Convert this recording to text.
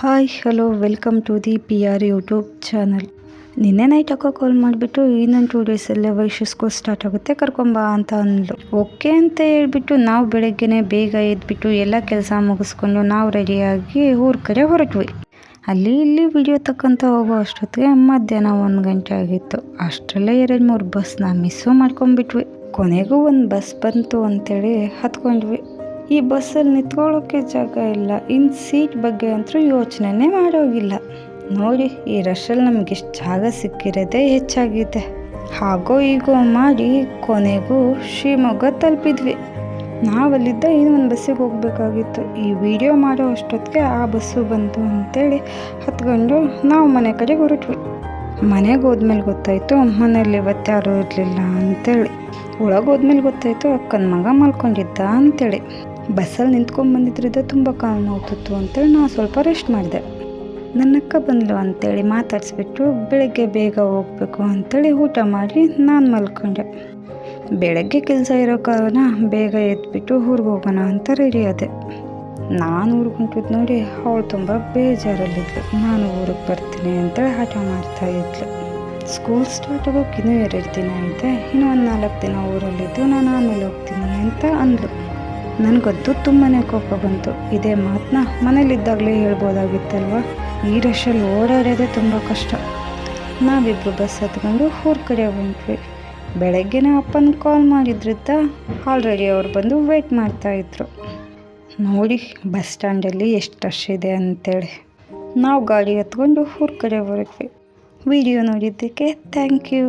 Hi hello welcome to the P R YouTube channel. ನಿನ್ನೆ night ಅಕ್ಕ call ಮಾಡಿಬಿಟ್ಟು ಇನ್ನೊಂದು 2 ಡೇಸಲ್ಲೇ ವೈಶು ಸ್ಕೂಲ್ ಸ್ಟಾರ್ಟ್ ಆಗುತ್ತೆ ಕರ್ಕೊಂಬಾ ಅಂತ ಅಂದ್ಲು. ಓಕೆ ಅಂತ ಹೇಳ್ಬಿಟ್ಟು ನಾವು ಬೆಳಗ್ಗೆನೇ ಬೇಗ ಎದ್ಬಿಟ್ಟು ಎಲ್ಲ ಕೆಲಸ ಮುಗಿಸ್ಕೊಂಡು ನಾವು ರೆಡಿಯಾಗಿ ಊರ ಕಡೆ ಹೊರಟ್ವಿ. ಅಲ್ಲಿ ಇಲ್ಲಿ ವಿಡಿಯೋ ತಕ್ಕಂತ ಹೋಗೋ ಅಷ್ಟೊತ್ತಿಗೆ ಮಧ್ಯಾಹ್ನ 1 ಗಂಟೆ ಆಗಿತ್ತು. ಅಷ್ಟರಲ್ಲೇ 2-3 ಬಸ್ನ ಮಿಸ್ಸು ಮಾಡ್ಕೊಂಡ್ಬಿಟ್ವಿ. ಕೊನೆಗೂ ಒಂದು ಬಸ್ ಬಂತು ಅಂತೇಳಿ ಹತ್ಕೊಂಡ್ವಿ. ಈ ಬಸ್ಸಲ್ಲಿ ನಿಂತ್ಕೊಳ್ಳೋಕ್ಕೆ ಜಾಗ ಇಲ್ಲ, ಇನ್ನು ಸೀಟ್ ಬಗ್ಗೆ ಅಂತೂ ಯೋಚನೆ ಮಾಡೋಗಿಲ್ಲ. ನೋಡಿ ಈ ರಶಲ್ಲಿ ನಮ್ಗೆ ಎಷ್ಟು ಜಾಗ ಸಿಕ್ಕಿರೋದೇ ಹೆಚ್ಚಾಗಿದೆ. ಹಾಗೋ ಹೀಗೋ ಮಾಡಿ ಕೊನೆಗೂ ಶಿವಮೊಗ್ಗ ತಲುಪಿದ್ವಿ. ನಾವಲ್ಲಿದ್ದ ಇನ್ನೊಂದು ಬಸ್ಸಿಗೆ ಹೋಗಬೇಕಾಗಿತ್ತು. ಈ ವಿಡಿಯೋ ಮಾಡೋ ಅಷ್ಟೊತ್ತಿಗೆ ಆ ಬಸ್ಸು ಬಂತು ಅಂತೇಳಿ ಹತ್ಕೊಂಡು ನಾವು ಮನೆ ಕಡೆ ಹೊರಟ್ವಿ. ಮನೆಗೆ ಹೋದ್ಮೇಲೆ ಗೊತ್ತಾಯಿತು ಮನೇಲಿ ಇವತ್ತು ಯಾರೂ ಇರಲಿಲ್ಲ ಅಂತೇಳಿ. ಒಳಗೆ ಹೋದ್ಮೇಲೆ ಗೊತ್ತಾಯಿತು ಅಕ್ಕನ ಮಗ ಮಲ್ಕೊಂಡಿದ್ದ ಅಂತೇಳಿ. ಬಸ್ಸಲ್ಲಿ ನಿಂತ್ಕೊಂಡು ಬಂದಿದ್ದರಿಂದ ತುಂಬ ಕಾಲು ನೋವ್ತಿತ್ತು ಅಂತೇಳಿ ನಾನು ಸ್ವಲ್ಪ ರೆಸ್ಟ್ ಮಾಡಿದೆ. ನನ್ನ ಅಕ್ಕ ಬಂದಳು ಅಂತೇಳಿ ಮಾತಾಡಿಸ್ಬಿಟ್ಟು ಬೆಳಗ್ಗೆ ಬೇಗ ಹೋಗಬೇಕು ಅಂತೇಳಿ ಊಟ ಮಾಡಿ ನಾನು ಮಲ್ಕೊಂಡೆ. ಬೆಳಗ್ಗೆ ಕೆಲಸ ಇರೋ ಕಾರಣ ಬೇಗ ಎದ್ಬಿಟ್ಟು ಊರಿಗೆ ಹೋಗೋಣ ಅಂತ ರೆಡಿ ಆದೆ. ನಾನು ಊರಿಗೆ ಹೊಂಟಿದ್ದು ನೋಡಿ ಅವಳು ತುಂಬ ಬೇಜಾರಲ್ಲಿದ್ಲು. ನಾನು ಊರಿಗೆ ಬರ್ತೀನಿ ಅಂತೇಳಿ ಹಠ ಮಾಡ್ತಾ ಇದ್ಲು. ಸ್ಕೂಲ್ ಸ್ಟಾರ್ಟ್ ಆಗೋಕೆ ಇನ್ನೂ 2 ದಿನ ಇದೆ, ಇನ್ನೂ ಒಂದು 4 ದಿನ ಊರಲ್ಲಿದ್ದು ನಾನು ಆಮೇಲೆ ಹೋಗ್ತೀನಿ ಅಂತ ಅಂದ್ಲು. ನನಗದ್ದು ತುಂಬಾ ಕೋಪ ಬಂತು. ಇದೇ ಮಾತನ್ನ ಮನೇಲಿದ್ದಾಗಲೇ ಹೇಳ್ಬೋದಾಗಿತ್ತಲ್ವ. ಈ ರಶಲ್ಲಿ ಓಡಾಡೋದೇ ತುಂಬ ಕಷ್ಟ. ನಾವಿಬ್ಬರು ಬಸ್ ಹತ್ಕೊಂಡು ಊರ ಕಡೆ ಹೊಂಟ್ವಿ. ಬೆಳಗ್ಗೆನೇ ಅಪ್ಪನ ಕಾಲ್ ಮಾಡಿದ್ರಿಂದ ಆಲ್ರೆಡಿ ಅವ್ರು ಬಂದು ವೆಯ್ಟ್ ಮಾಡ್ತಾಯಿದ್ರು. ನೋಡಿ ಬಸ್ ಸ್ಟ್ಯಾಂಡಲ್ಲಿ ಎಷ್ಟು ರಶ್ ಇದೆ ಅಂತೇಳಿ. ನಾವು ಗಾಡಿ ಹತ್ಕೊಂಡು ಊರ ಕಡೆ ಹೊರಟ್ವಿ. ವಿಡಿಯೋ ನೋಡಿದ್ದಕ್ಕೆ ಥ್ಯಾಂಕ್ ಯು.